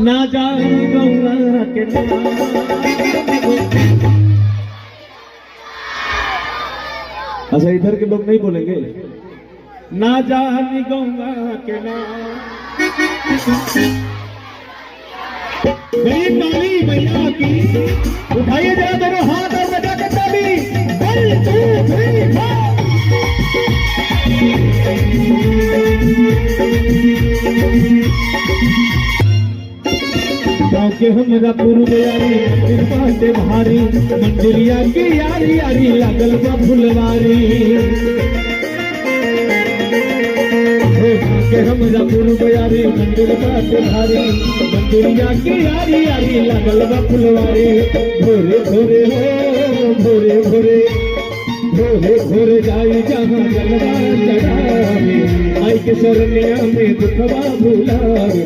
ना जान गौआ के नाम। अच्छा इधर के लोग नहीं बोलेंगे। ना जान गौआ के नाम। गरीब ताली भैया की उठाइए जरा दोनों हाथ और बजा के ताली। 1 2 3 4। गाँव के हमरा पुरबयारी मंदिर बाटे भारी, मंदिरिया की यारी यारी लागल बा फुलवारी। गाँव के हमरा पुरबयारी मंदिर बाटे भारी, मंदिरिया की यारी यारी लागल बा फुलवारी। भोरे भोरे हो भोरे भोरे भोरे भोरे जाई जहाँ जलवा चढ़ावे, आई के सरनिया में दुखवा भुलावे।